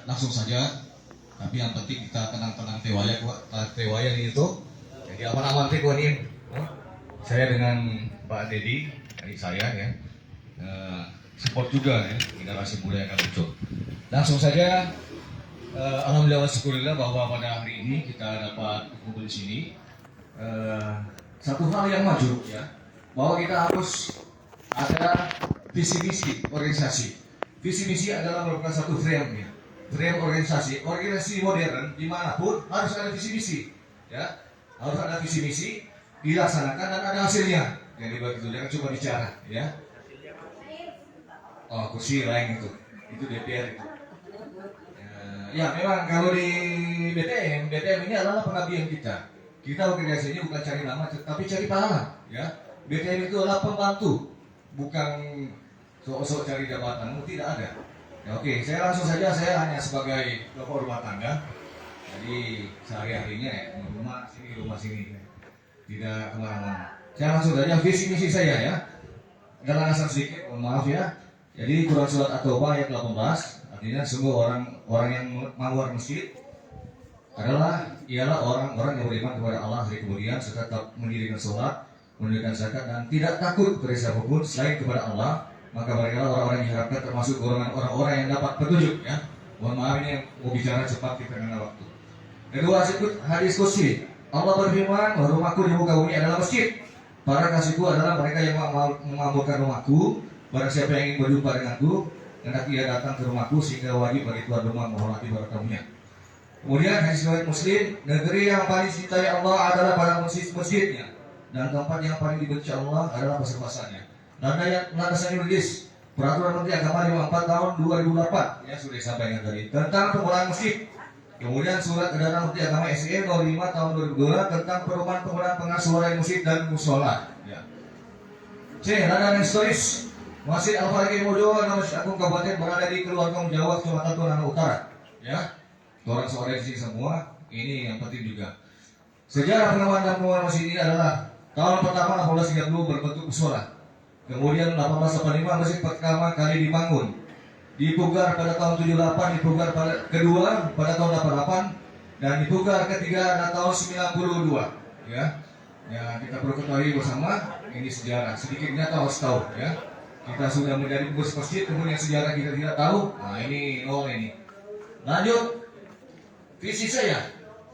langsung saja. Tapi yang penting kita tenang-tenang tewaya itu. Jadi aman-aman teh nih. Saya dengan Pak Dedi, adik saya ya, support juga ya generasi muda yang akan muncul. Langsung saja, alhamdulillah wa syukurillah bahwa pada hari ini kita dapat berkumpul di sini. Satu hal yang maju ya, bahwa kita harus ada visi misi organisasi. Visi misi adalah merupakan satu frame ya, frame organisasi. Organisasi modern dimanapun harus ada visi misi ya, harus ada visi misi dilaksanakan dan ada hasilnya. Yang dibagi itu jangan cuma bicara ya. Oh kursi lain itu DPR itu. Ya memang kalau di BTM ini adalah pengabdian kita. Kita organisasi ini bukan cari nama, tapi cari pahala ya. BTM itu adalah pembantu, bukan sok-sok cari jabatan, tidak ada. Ya, oke, saya langsung saja, saya hanya sebagai bapak rumah tangga. Jadi sehari-harinya ya, rumah sini, tidak kemana-mana. Saya langsung saja visi misi saya ya. Dalam asal sedikit, mohon maaf ya. Jadi Quran surat At-Taubah ayat 18, artinya semua orang yang mawar masjid ialah orang-orang yang beriman kepada Allah hari kemudian serta tetap mendirikan sholat, menunaikan zakat dan tidak takut kepada siapapun selain kepada Allah, maka mereka orang-orang yang diharapkan termasuk golongan orang-orang yang dapat petunjuk ya. Mohon maaf ini mau bicara cepat kita karena waktu. Kedua hadis qudsi. Allah berfirman, rumahku di muka bumi adalah masjid. Para kasihku adalah mereka yang memakmurkan rumahku. Barang siapa yang ingin berjumpa denganku, hendak ia datang ke rumahku sehingga wajib bagi tuan rumah menghormati barakamunya. Kemudian hadis riwayat Muslim, negeri yang paling dicintai Allah adalah pada masjidnya, dan tempat yang paling dibenci Allah adalah pasar-pasarnya. Dan landasan yuridis Peraturan Menteri Agama 54 tahun 2008 ya sudah disampaikan tadi tentang penggunaan masjid. Kemudian surat edaran Menteri Agama SE 05 tahun 2002 tentang perubahan penggunaan pengasuhan masjid dan musola. Ya. C. Landasan historis Masjid Al-Farqi Mojo dan Masjid Agung Kabupaten berada di Keluarga Jawa, Kecamatan Tunana Utara. Ya. Orang sore di sini semua, ini yang penting juga. Sejarah pengembangan dan pengembangan masjid ini adalah tahun pertama 1830 berbentuk musola. Kemudian 1885 masjid pertama kali dibangun. Dipugar pada tahun 78, dipugar pada kedua pada tahun 88 dan dipugar ketiga pada tahun 92. Ya. Ya, kita perlu ketahui bersama ini sejarah. Sedikitnya harus tahu ya. Kita sudah menjadi pengurus masjid, kemudian sejarah kita tidak tahu. Nah, ini nol ini. Lanjut. Visi saya,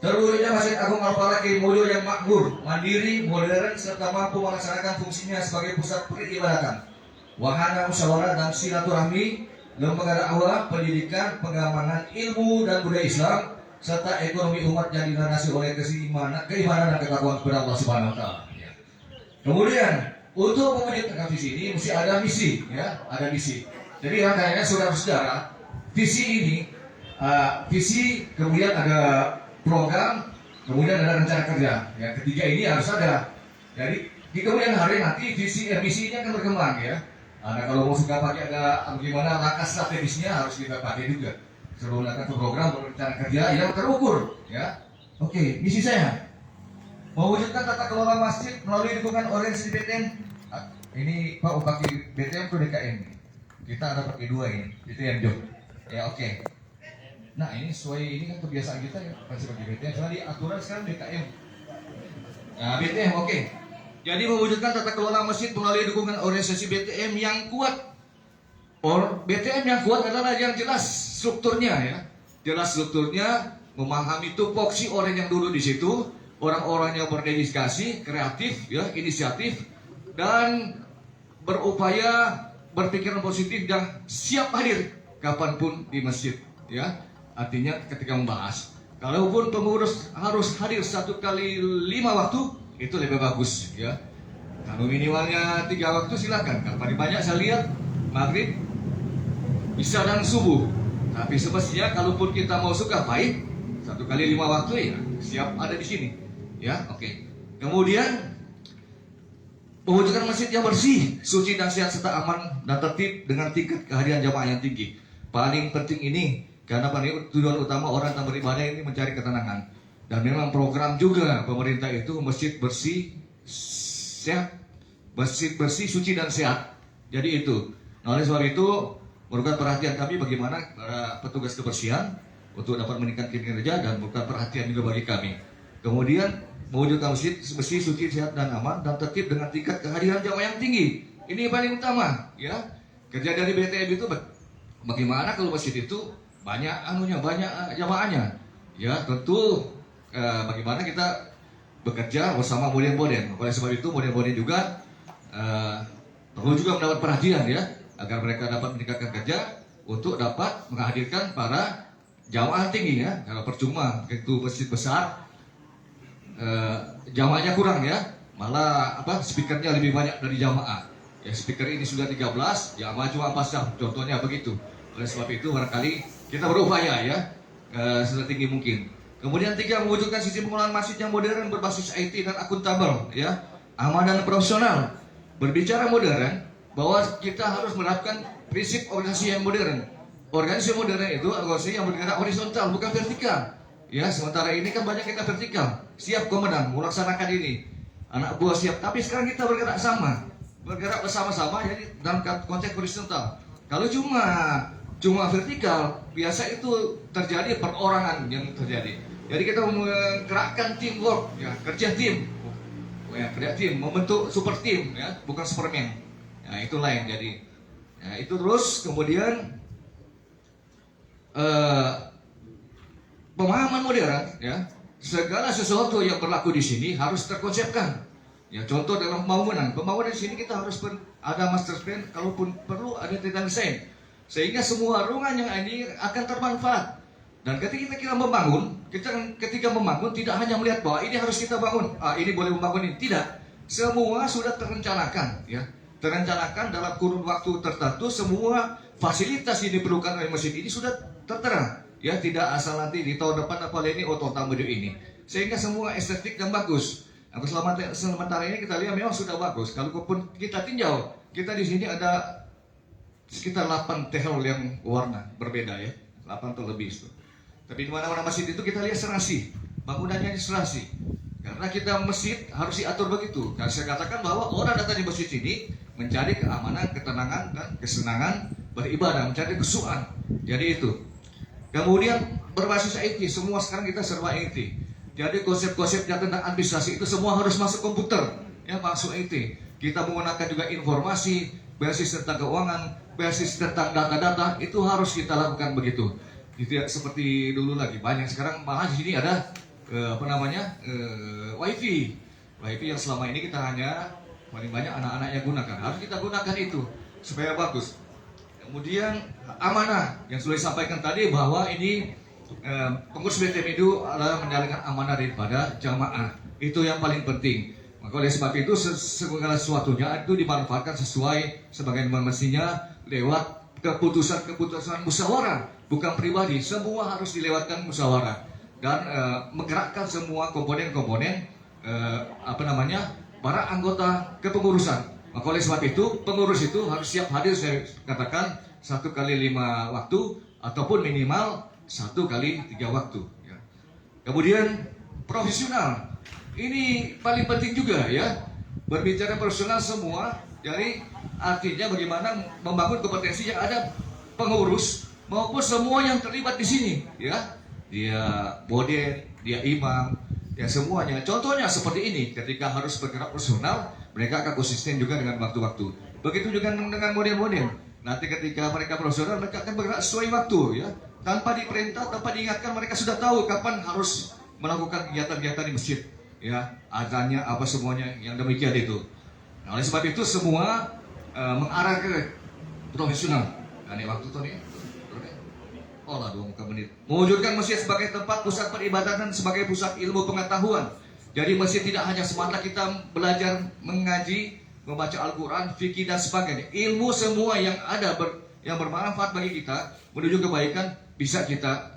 terwujudnya Masjid Agung Al-Farqi Mojo yang makmur, mandiri, modern, serta mampu melaksanakan fungsinya sebagai pusat peribadatan, wahana musyawarah dan silaturahmi, lembaga dakwah, pendidikan, pengembangan ilmu dan budaya Islam, serta ekonomi umat yang dilandasi oleh keimanan dan ketakwaan kepada Allah Subhanahu Wa Taala. Kemudian untuk mewujudkan visi ini mesti ada misi, ya, ada misi. Jadi rangkaiannya saudara-saudara, visi ini. Visi, kemudian ada program, kemudian ada rencana kerja. Yang ketiga ini harus ada. Jadi di kemudian hari nanti misinya akan berkembang ya. Nah, kalau mau suka pakai ada bagaimana langkah strategisnya harus kita pakai juga. Sebelum datang ke program rencana kerja yang terukur ya. Oke, misi saya mewujudkan tata kelola masjid melalui dukungan organisasi BTM. Ini Pak Upaki BTM ke DKM. Kita ada pakai dua ini, BTM Jog. Ya oke. Nah ini sesuai ini kan kebiasaan kita ya, bukan sebagai BTM, karena di aturan sekarang BKM. Nah BTM oke. Jadi mewujudkan tata kelola masjid melalui dukungan organisasi BTM yang kuat. BTM yang kuat adalah yang jelas strukturnya ya, jelas strukturnya, memahami tupoksi orang yang duduk di situ, orang-orang yang berdedikasi, kreatif, ya, inisiatif, dan berupaya berpikiran positif dan siap hadir kapanpun di masjid, ya. Artinya ketika membahas, kalaupun pengurus harus hadir 1 kali 5 waktu, itu lebih bagus ya. Kalau minimalnya 3 waktu silakan. Kalau paling banyak saya lihat maghrib, isya dan subuh. Tapi semestinya kalaupun kita mau suka baik, 1 kali 5 waktu ya siap ada di sini. Ya, oke. Kemudian mewujudkan masjid yang bersih, suci dan sehat serta aman dan tertib dengan tingkat kehadiran jamaah yang tinggi. Paling penting ini karena tujuan utama orang yang beribadah ini mencari ketenangan. Dan memang program juga pemerintah itu masjid bersih, sehat, masjid bersih, suci dan sehat. Jadi itu. Nah, oleh sebab itu merupakan perhatian kami bagaimana para petugas kebersihan untuk dapat meningkatkan kinerja dan merupakan perhatian juga bagi kami. Kemudian mewujudkan masjid suci, sehat dan aman dan tertib dengan tingkat kehadiran jamaah yang tinggi. Ini yang paling utama, ya. Kerja dari BTM itu bagaimana kalau masjid itu banyak jamaahnya. Ya, tentu bagaimana kita bekerja bersama boden-boden. Oleh sebab itu boden-boden juga perlu juga mendapat perhatian, ya, agar mereka dapat meningkatkan kerja untuk dapat menghadirkan para jamaah tinggi, ya. Kalau percuma itu masjid besar jamaahnya kurang, ya, malah speakernya lebih banyak dari jamaah. Ya, speaker ini sudah 13, jamaah cuma 4 jam, contohnya begitu. Oleh sebab itu barangkali kita berupaya, ya, setinggi mungkin. Kemudian 3, mewujudkan sistem pengelolaan masjid yang modern berbasis IT dan akuntabel, ya, aman dan profesional. Berbicara modern, bahwa kita harus menerapkan prinsip organisasi yang modern. Organisasi modern itu organisasi yang bergerak horizontal, bukan vertikal. Ya, sementara ini kan banyak kita vertikal. Siap komandan, melaksanakan ini. Anak buah siap, tapi sekarang kita bergerak bersama-sama, jadi dalam konteks horizontal. Kalau cuma vertikal, biasa itu terjadi perorangan yang terjadi. Jadi kita menggerakkan teamwork, ya, kerja tim, membentuk super tim, ya, bukan superman. Nah, itu lain. Jadi, ya, itu terus kemudian pemahaman modern, ya, segala sesuatu yang berlaku di sini harus terkonsepkan. Ya, contoh dalam pembangunan di sini kita harus ada master plan, kalaupun perlu ada detail desain, sehingga semua ruangan yang ini akan termanfaat. Dan ketika kita membangun, ketika membangun tidak hanya melihat bahwa ini harus kita bangun, ini boleh membangun ini, tidak. Semua sudah terencanakan, ya, terencanakan dalam kurun waktu tertentu. Semua fasilitas yang diperlukan oleh masjid ini sudah tertera, ya, tidak asal nanti di tahun depan ini tambah ini, sehingga semua estetik dan bagus. Nah, sementara ini kita lihat memang sudah bagus. Kalau pun kita tinjau, kita di sini ada sekitar 8 tehol yang warna berbeda, ya, 8 atau lebih itu. Tapi di mana-mana masjid itu kita lihat serasi, bangunannya serasi. Karena kita masjid harus diatur begitu. Karena saya katakan bahwa orang datang di masjid ini mencari keamanan, ketenangan, dan kesenangan beribadah, mencari kesukaan. Jadi itu. Kemudian berbasis IT, semua sekarang kita serba IT. Jadi konsep-konsepnya tentang administrasi itu semua harus masuk komputer, ya, masuk IT. Kita menggunakan juga informasi, basis tentang keuangan, basis tentang data-data, itu harus kita lakukan begitu. Tidak seperti dulu lagi. Banyak sekarang malah di sini ada WiFi yang selama ini kita hanya paling banyak anak-anak yang gunakan. Harus kita gunakan itu supaya bagus. Kemudian amanah yang sudah disampaikan tadi bahwa ini pengurus BTM itu adalah menjalankan amanah daripada jamaah. Itu yang paling penting. Maka oleh sebab itu segala sesuatunya itu dimanfaatkan sesuai sebagaimana mestinya lewat keputusan musyawarah, bukan pribadi. Semua harus dilewatkan musyawarah dan menggerakkan semua komponen-komponen para anggota kepengurusan. Maka oleh sebab itu pengurus itu harus siap hadir, saya katakan 1 kali 5 waktu ataupun minimal 1 kali 3 waktu, ya. Kemudian profesional, ini paling penting juga, ya. Berbicara profesional semua, jadi artinya bagaimana membangun kompetensi yang ada pengurus maupun semua yang terlibat di sini, ya. Dia boden, dia imam, ya, semuanya. Contohnya seperti ini, ketika harus bergerak profesional, mereka akan konsisten juga dengan waktu-waktu. Begitu juga dengan model-model. Nanti ketika mereka profesional, mereka akan bergerak sesuai waktu, ya. Tanpa diperintah, tanpa diingatkan, mereka sudah tahu kapan harus melakukan kegiatan-kegiatan di masjid, ya, azannya apa semuanya yang demikian itu. Nah, oleh sebab itu semua mengarah ke profesional. Nah, ini waktu tuh nih. Oh lah, 2 menit. Mewujudkan masjid sebagai tempat pusat peribadatan, sebagai pusat ilmu pengetahuan. Jadi masjid tidak hanya semata kita belajar mengaji, membaca Al-Quran, fikih dan sebagainya. Ilmu semua yang ada yang bermanfaat bagi kita menuju kebaikan bisa kita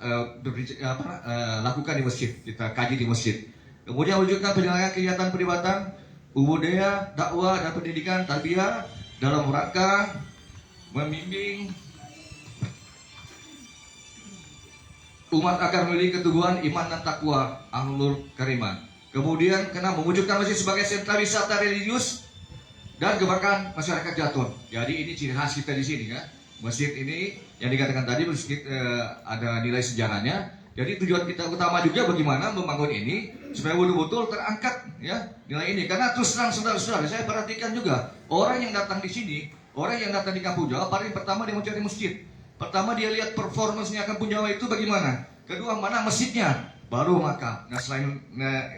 lakukan di masjid, kita kaji di masjid. Kemudian wujudkan penyelenggaraan kegiatan peribadatan, ubudiyah, dakwah dan pendidikan tarbiyah dalam rangka membimbing umat agar memiliki keteguhan iman dan takwa ahlul kariman. Kemudian kena mewujudkan masjid sebagai sentra wisata religius dan kebanggaan masyarakat Jatun. Jadi ini ciri khas kita di sini, ya. Masjid ini yang dikatakan tadi masjid ada nilai sejarahnya. Jadi tujuan kita utama juga bagaimana membangun ini supaya betul-betul terangkat ya nilai ini. Karena terus terang saudara-saudara, saya perhatikan juga orang yang datang di sini, orang yang datang di Kampung Jawa paling pertama dia mencari masjid. Pertama dia lihat performance-nya Kampung Jawa itu bagaimana. Kedua mana masjidnya. Baru maka, nah selain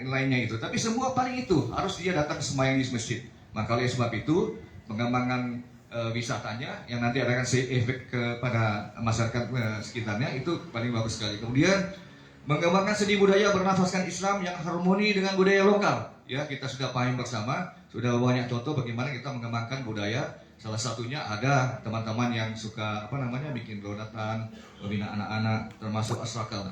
lainnya itu, tapi semua paling itu harus dia datang sembahyang di masjid. Maka oleh sebab itu pengembangan wisatanya yang nanti akan efek kepada masyarakat sekitarnya itu paling bagus sekali. Kemudian mengembangkan seni budaya bernafaskan Islam yang harmoni dengan budaya lokal. Ya kita sudah paham bersama, sudah banyak contoh bagaimana kita mengembangkan budaya. Salah satunya ada teman-teman yang suka bikin donatan, membina anak-anak, termasuk asrakal.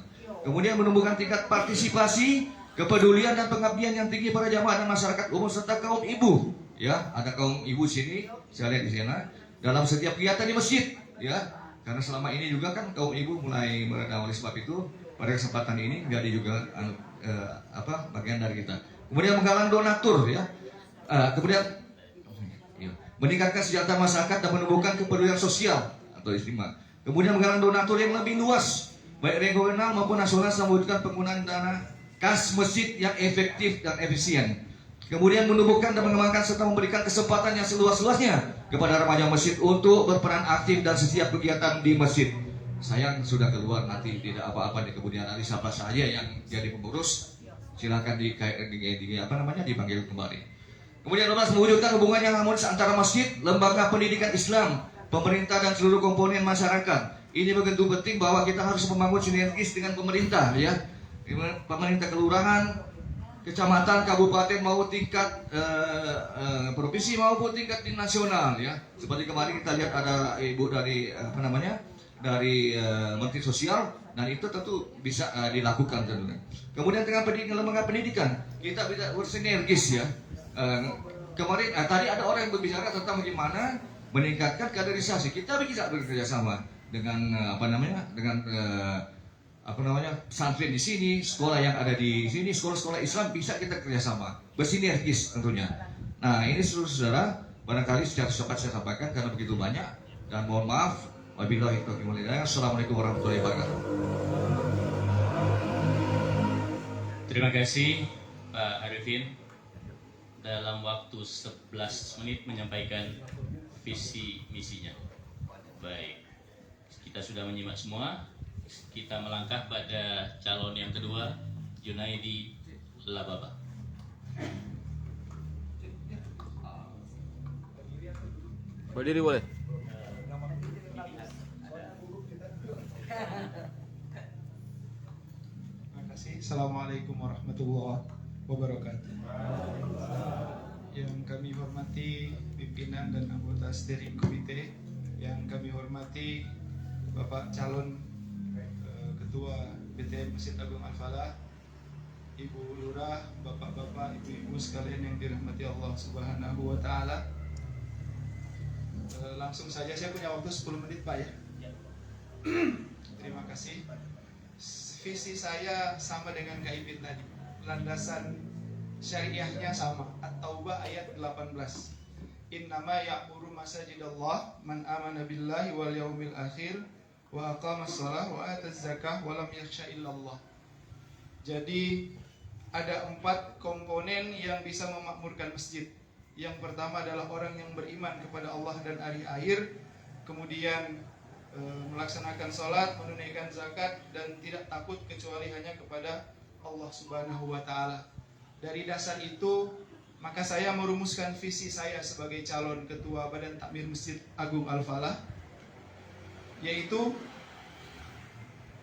Kemudian menumbuhkan tingkat partisipasi, kepedulian dan pengabdian yang tinggi pada jamaah dan masyarakat umum serta kaum ibu. Ya, ada kaum ibu sini, saya lihat di sana dalam setiap kegiatan di masjid. Ya, karena selama ini juga kan kaum ibu mulai meredah. Oleh sebab itu pada kesempatan ini menjadi juga bagian dari kita. Kemudian menggalang donatur, ya. Kemudian meningkatkan kesejahteraan masyarakat dan menumbuhkan kepedulian sosial atau istimewa. Kemudian menggalang donatur yang lebih luas, baik regional maupun nasional, mewujudkan penggunaan dana kas masjid yang efektif dan efisien. Kemudian menumbuhkan dan mengembangkan serta memberikan kesempatan yang seluas-luasnya kepada remaja masjid untuk berperan aktif dan setiap kegiatan di masjid. Sayang sudah keluar, nanti tidak apa-apa di kemudian hari siapa saja yang jadi pengurus silakan dipanggil kembali. Kemudian 12 mewujudkan hubungan yang harmonis antara masjid, lembaga pendidikan Islam, pemerintah dan seluruh komponen masyarakat. Ini begitu penting bahwa kita harus membangun sinergis dengan pemerintah, ya. Pemerintah kelurahan, kecamatan, kabupaten maupun tingkat provinsi maupun tingkat nasional, ya. Seperti kemarin kita lihat ada ibu dari dari Menteri Sosial, dan itu tentu bisa dilakukan tentunya. Kemudian dengan lembaga pendidikan kita bisa bersinergis, ya. Kemarin tadi ada orang yang berbicara tentang bagaimana meningkatkan kaderisasi. Kita bisa bekerja sama dengan pesantren di sini, sekolah yang ada di sini, sekolah-sekolah Islam bisa kita kerjasama, bersinergis tentunya. Nah ini seluruh saudara, barangkali secara cepat saya sampaikan karena begitu banyak, dan mohon maaf. Wabillahi taufiq wal hidayah. Assalamualaikum warahmatullahi wabarakatuh. Terima kasih Pak Arifin dalam waktu 11 menit menyampaikan visi misinya. Baik, kita sudah menyimak semua. Kita melangkah pada calon yang kedua, Junaidi Lababa. Berdiri boleh. Terima kasih. Assalamualaikum warahmatullahi wabarakatuh. Yang kami hormati pimpinan dan anggota steering komite, yang kami hormati Bapak calon Ketua BTM Masjid Agung Al-Falah, Ibu Lurah, Bapak-bapak, Ibu-ibu sekalian yang dirahmati Allah Subhanahu wa taala. Langsung saja, saya punya waktu 10 menit Pak ya. Terima kasih. Visi saya sama dengan Kak Ipin tadi. Landasan syariahnya sama. At-Taubah ayat 18. Innama ya'muru masajidallah man amana billahi wal yaumil akhir wa aqamas shalah wa ataz zakah wa lam yakhsha illallah. Jadi ada 4 komponen yang bisa memakmurkan masjid. Yang pertama adalah orang yang beriman kepada Allah dan hari akhir, kemudian melaksanakan sholat, menunaikan zakat, dan tidak takut kecuali hanya kepada Allah Subhanahu wa ta'ala. Dari dasar itu, maka saya merumuskan visi saya sebagai calon ketua Badan Takmir Masjid Agung Al-Falah, yaitu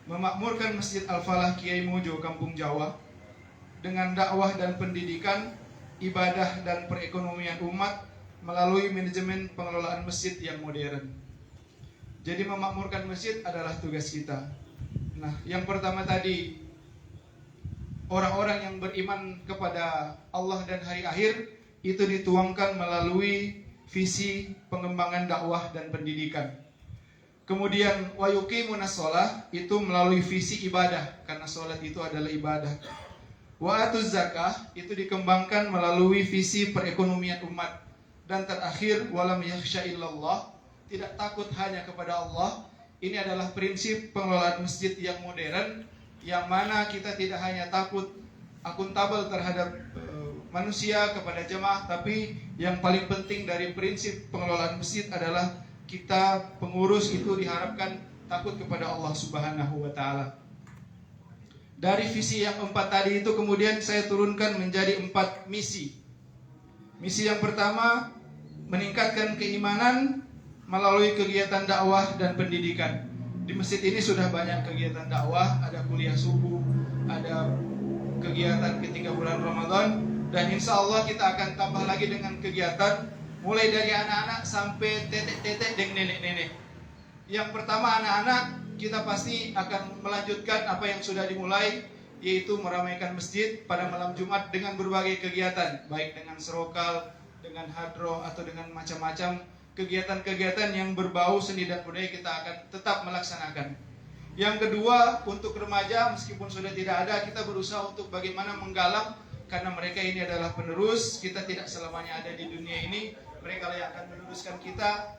memakmurkan Masjid Al-Falah Kiai Mojo Kampung Jawa dengan dakwah dan pendidikan, ibadah dan perekonomian umat melalui manajemen pengelolaan masjid yang modern. Jadi memakmurkan masjid adalah tugas kita. Nah, yang pertama tadi, orang-orang yang beriman kepada Allah dan hari akhir itu dituangkan melalui visi pengembangan dakwah dan pendidikan. Kemudian wa yuqimunas shalah itu melalui visi ibadah, karena sholat itu adalah ibadah. Wa atuz zakah itu dikembangkan melalui visi perekonomian umat. Dan terakhir walam yakhsha illallah, tidak takut hanya kepada Allah. Ini adalah prinsip pengelolaan masjid yang modern, yang mana kita tidak hanya takut akuntabel terhadap manusia kepada jemaah, tapi yang paling penting dari prinsip pengelolaan masjid adalah kita pengurus itu diharapkan takut kepada Allah Subhanahu wa taala. Dari visi yang 4 tadi itu kemudian saya turunkan menjadi 4 misi. Misi yang pertama, meningkatkan keimanan melalui kegiatan dakwah dan pendidikan. Di masjid ini sudah banyak kegiatan dakwah, ada kuliah subuh, ada kegiatan ketika bulan Ramadan, dan insya Allah kita akan tambah lagi dengan kegiatan mulai dari anak-anak sampai tetek-tetek dan nenek-nenek. Yang pertama anak-anak, kita pasti akan melanjutkan apa yang sudah dimulai, yaitu meramaikan masjid pada malam Jumat dengan berbagai kegiatan, baik dengan serokal, dengan hadroh, atau dengan macam-macam kegiatan-kegiatan yang berbau seni dan budaya kita akan tetap melaksanakan. Yang kedua, untuk remaja, meskipun sudah tidak ada, kita berusaha untuk bagaimana menggalang, karena mereka ini adalah penerus, kita tidak selamanya ada di dunia ini, mereka yang akan meneruskan kita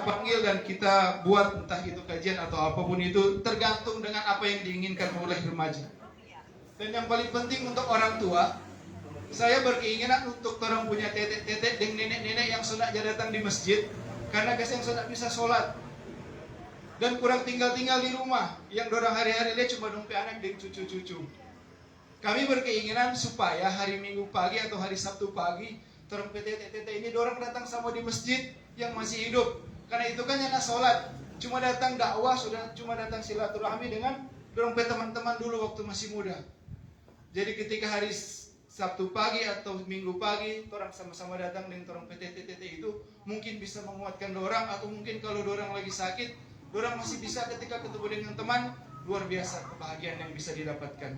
panggil dan kita buat, entah itu kajian atau apapun itu, tergantung dengan apa yang diinginkan oleh remaja. Dan yang paling penting untuk orang tua, saya berkeinginan untuk orang punya tetek-tetek dan nenek-nenek yang sudah datang di masjid, karena yang sudah bisa sholat dan kurang tinggal-tinggal di rumah, yang dorang hari-hari dia cuma dompe anak dan cucu-cucu. Kami berkeinginan supaya hari Minggu pagi atau hari Sabtu pagi, orang tetek-tetek ini dorang datang sama di masjid yang masih hidup, karena itu kan yang sholat, cuma datang dakwah, sudah cuma datang silaturahmi dengan dorang teman-teman dulu waktu masih muda. Jadi ketika hari Sabtu pagi atau Minggu pagi, orang sama-sama datang dengan orang PT-TT itu mungkin bisa menguatkan dorang, atau mungkin kalau dorang lagi sakit, dorang masih bisa ketika ketemu dengan teman, luar biasa kebahagiaan yang bisa didapatkan.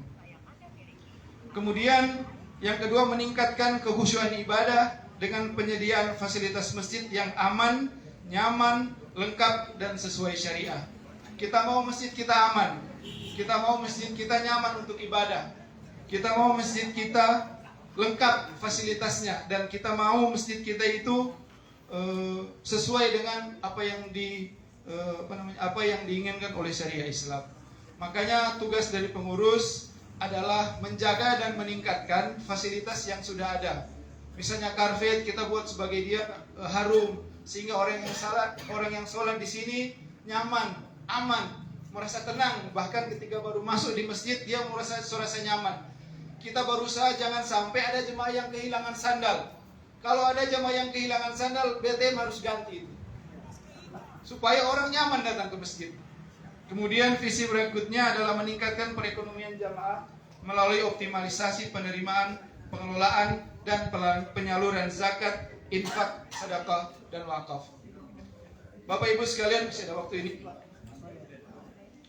Kemudian yang kedua, meningkatkan kekhusyuan ibadah dengan penyediaan fasilitas masjid yang aman, nyaman, lengkap, dan sesuai syariah. Kita mau masjid kita aman, kita mau masjid kita nyaman untuk ibadah, kita mau masjid kita lengkap fasilitasnya, dan kita mau masjid kita itu sesuai dengan apa yang diinginkan oleh syariah Islam. Makanya tugas dari pengurus adalah menjaga dan meningkatkan fasilitas yang sudah ada. Misalnya karpet kita buat sebagai dia harum, sehingga orang yang sholat di sini nyaman, aman, merasa tenang. Bahkan ketika baru masuk di masjid dia merasa nyaman. Kita berusaha jangan sampai ada jemaah yang kehilangan sandal. Kalau ada jemaah yang kehilangan sandal, BTM harus ganti itu, supaya orang nyaman datang ke masjid. Kemudian visi berikutnya adalah meningkatkan perekonomian jamaah melalui optimalisasi penerimaan, pengelolaan, dan penyaluran zakat, infak, sedekah, dan wakaf. Bapak Ibu sekalian, masih ada waktu ini.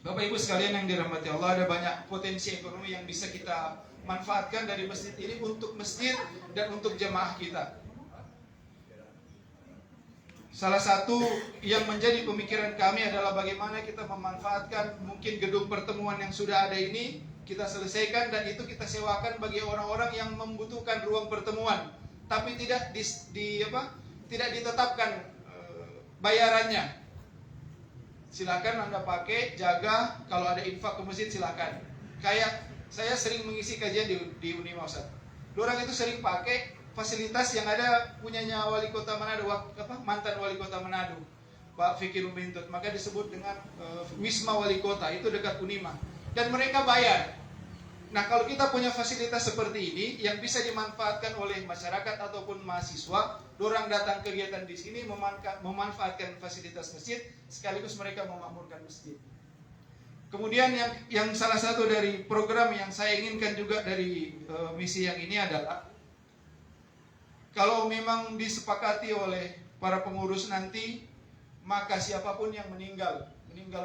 Bapak Ibu sekalian yang dirahmati Allah, ada banyak potensi ekonomi yang bisa kita manfaatkan dari masjid ini untuk masjid dan untuk jemaah kita. Salah satu yang menjadi pemikiran kami adalah bagaimana kita memanfaatkan mungkin gedung pertemuan yang sudah ada ini, kita selesaikan dan itu kita sewakan bagi orang-orang yang membutuhkan ruang pertemuan, tapi tidak ditetapkan bayarannya. Silakan Anda pakai, jaga, kalau ada infak ke masjid silakan. Kayak saya sering mengisi kajian di Unima Ustaz. Orang itu sering pakai fasilitas yang ada punyanya wali kota Manado, mantan wali kota Manado, Pak Fikir Bintut. Maka disebut dengan Wisma Wali Kota, itu dekat Unima. Dan mereka bayar. Nah, kalau kita punya fasilitas seperti ini yang bisa dimanfaatkan oleh masyarakat ataupun mahasiswa, orang datang kegiatan di sini memanfaatkan fasilitas masjid, sekaligus mereka memakmurkan masjid. Kemudian yang salah satu dari program yang saya inginkan juga dari misi yang ini adalah, kalau memang disepakati oleh para pengurus nanti, maka siapapun yang meninggal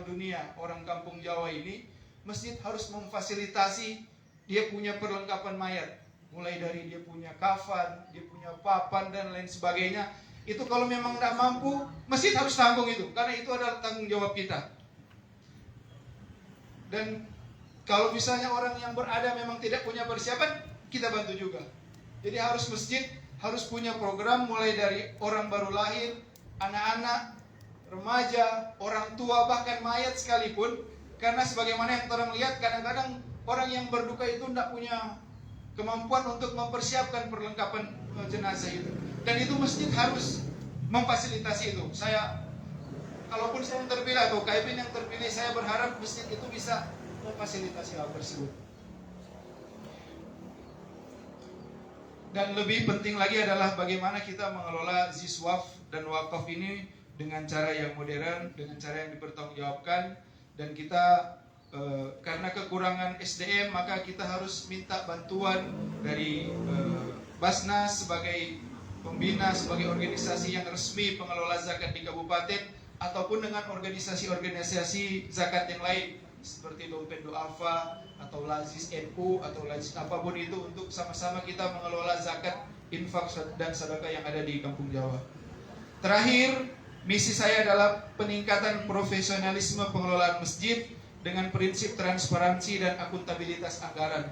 dunia, orang kampung Jawa ini, masjid harus memfasilitasi dia punya perlengkapan mayat, mulai dari dia punya kafan, dia punya papan dan lain sebagainya. Itu kalau memang tidak mampu, masjid harus tanggung itu, karena itu adalah tanggung jawab kita. Dan kalau misalnya orang yang berada memang tidak punya persiapan, kita bantu juga. Jadi masjid harus punya program mulai dari orang baru lahir, anak-anak, remaja, orang tua, bahkan mayat sekalipun. Karena sebagaimana yang orang lihat, kadang-kadang orang yang berduka itu tidak punya kemampuan untuk mempersiapkan perlengkapan jenazah itu. Dan itu masjid harus memfasilitasi itu. Kalaupun saya yang terpilih atau KIPin yang terpilih, saya berharap masjid itu bisa memfasilitasi hal tersebut. Dan lebih penting lagi adalah bagaimana kita mengelola ziswaf dan wakaf ini dengan cara yang modern, dengan cara yang dipertanggungjawabkan. Dan kita karena kekurangan SDM, maka kita harus minta bantuan dari Basnas sebagai pembina, sebagai organisasi yang resmi pengelola zakat di kabupaten, ataupun dengan organisasi-organisasi zakat yang lain seperti Dompet Doafa atau Lazis NU atau Lazis apapun itu, untuk sama-sama kita mengelola zakat, infak dan sedekah yang ada di Kampung Jawa. Terakhir, misi saya adalah peningkatan profesionalisme pengelolaan masjid dengan prinsip transparansi dan akuntabilitas anggaran,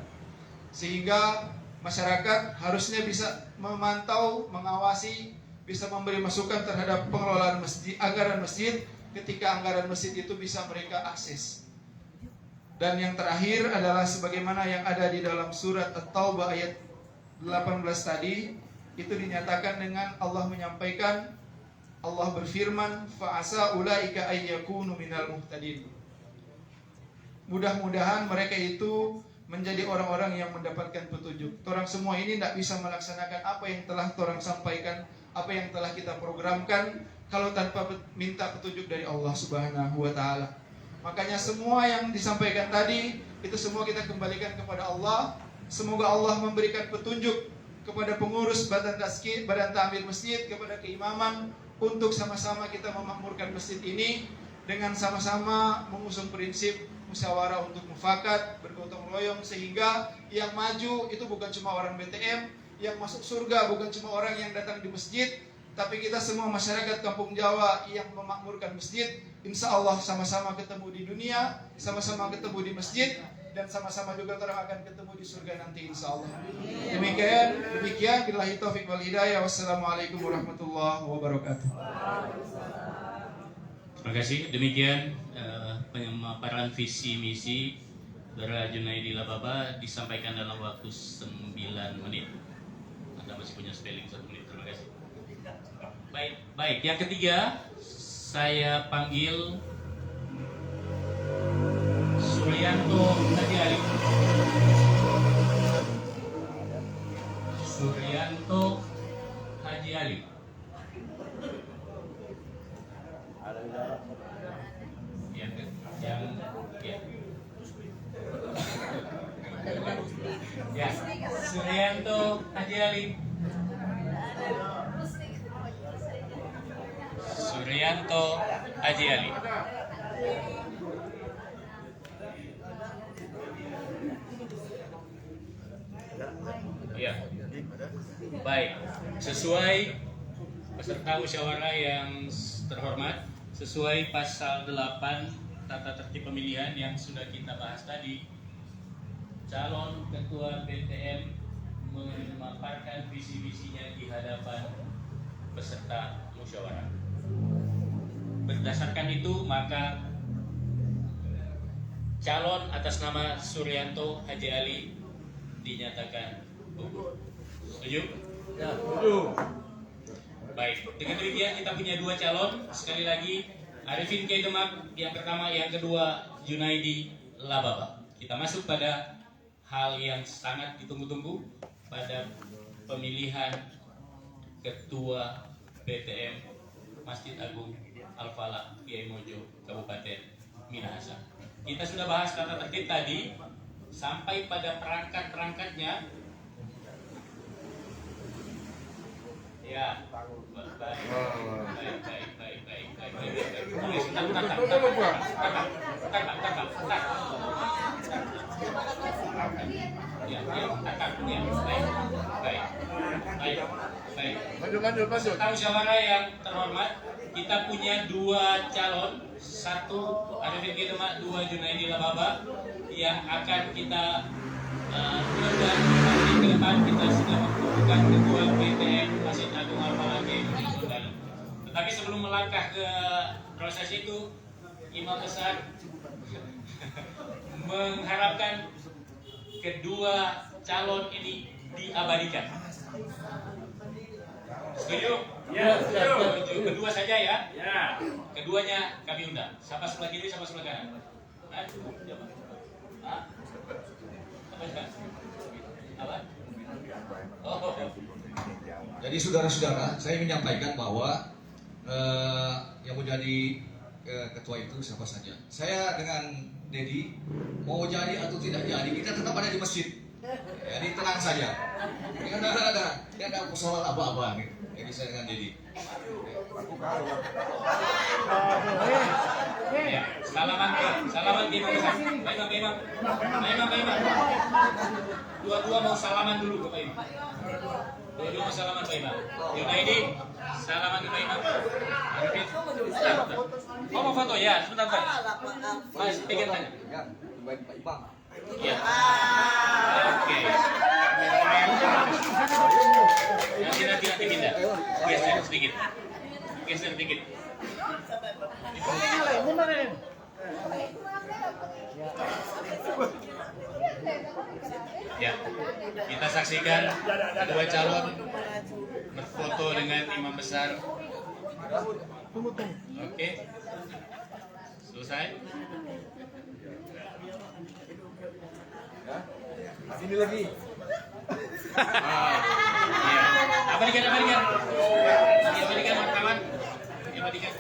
sehingga masyarakat harusnya bisa memantau, mengawasi, bisa memberi masukan terhadap pengelolaan masjid, anggaran masjid, ketika anggaran masjid itu bisa mereka akses. Dan yang terakhir adalah sebagaimana yang ada di dalam surat At-Taubah ayat 18 tadi, itu dinyatakan dengan Allah menyampaikan, Allah berfirman, fa'asa ulaika ayyakunu minal muhtadin. Mudah-mudahan mereka itu menjadi orang-orang yang mendapatkan petunjuk. Orang semua ini tidak bisa melaksanakan apa yang telah orang sampaikan, apa yang telah kita programkan, kalau tanpa minta petunjuk dari Allah Subhanahu wa Ta'ala. Makanya semua yang disampaikan tadi, itu semua kita kembalikan kepada Allah. Semoga Allah memberikan petunjuk kepada pengurus Badan Tazkiyah, Badan Ta'mir Masjid, kepada keimaman, untuk sama-sama kita memakmurkan masjid ini dengan sama-sama mengusung prinsip musyawarah untuk mufakat, bergotong royong, sehingga yang maju itu bukan cuma orang BTM, yang masuk surga bukan cuma orang yang datang di masjid, tapi kita semua masyarakat Kampung Jawa yang memakmurkan masjid. Insya Allah sama-sama ketemu di dunia, sama-sama ketemu di masjid, dan sama-sama juga orang akan ketemu di surga nanti insya Allah. Demikian billahi taufiq wal hidayah. Wassalamualaikum warahmatullahi wabarakatuh. Terima kasih. Demikian pemaparan visi misi Saudara Junaidi Lababa disampaikan dalam waktu 9 menit. Anda masih punya spelling 1 menit. Terima kasih. Baik. Yang ketiga, saya panggil Suryanto Haji Ali. Suryanto Haji Ali. Ya, Suryanto Haji Ali. Suryanto Haji Ali. Ya. Baik, sesuai peserta musyawarah yang terhormat, sesuai pasal 8 tata tertib pemilihan yang sudah kita bahas tadi, calon ketua BTM memaparkan visi-misinya di hadapan peserta musyawarah. Berdasarkan itu, maka calon atas nama Suryanto Haji Ali dinyatakan gugur. Setuju? Ya, setuju. Baik, dengan demikian kita punya 2 calon. Sekali lagi, Arifin K. Demak yang pertama, yang kedua Junaidi Lababa. Kita masuk pada hal yang sangat ditunggu-tunggu pada pemilihan ketua BTM Masjid Agung Al-Falah Kiai Mojo Kabupaten Minahasa. Kita sudah bahas tata tertib tadi sampai pada perangkat-perangkatnya. Ya, baik. Lanjut. Peserta musyawarah yang terhormat, kita punya 2 calon, 1 Arifin K. Demak, 2 Junaidi Lababa, yang akan kita bulan ke depan kita sudah membutuhkan ketua BTM Masjid Agung Al-Falah Kiai Mojo. Tapi sebelum melangkah ke proses itu, Imam Besar mengharapkan kedua calon ini diabadikan. Setuju? Ya, setuju. Setuju. Kedua saja ya. Ya. Keduanya kami undang. Siapa sebelah kiri, siapa sebelah kanan? Hah? Siapa? Hah? Apa ya? Apa? Oh. Jadi saudara-saudara, saya menyampaikan bahwa yang menjadi ketua itu siapa saja. Saya dengan Dedi mau jadi atau tidak jadi, kita tetap ada di masjid. Jadi tenang saja. Tidak ada persoalan apa-apa gitu. Jadi saya dengan Dedi. Ya, salaman ke Imam Besar. Pak Imam. Dua-dua mau salaman dulu ke Pak Imam. Dua-dua mau salaman Pak Imam. Yunaidi, salaman ke Pak Imam. Arifin, sebentar. Oh mau foto ya, sebentar Pak. Mas, pegang tanya. Ya. Oke. Nanti pindah. Geser sedikit. Ya, kita saksikan kedua calon berfoto dengan Imam Besar. Oke, selesai. Sini lagi. Ya. Abadikan. Abadikan wartawan. Abadikan.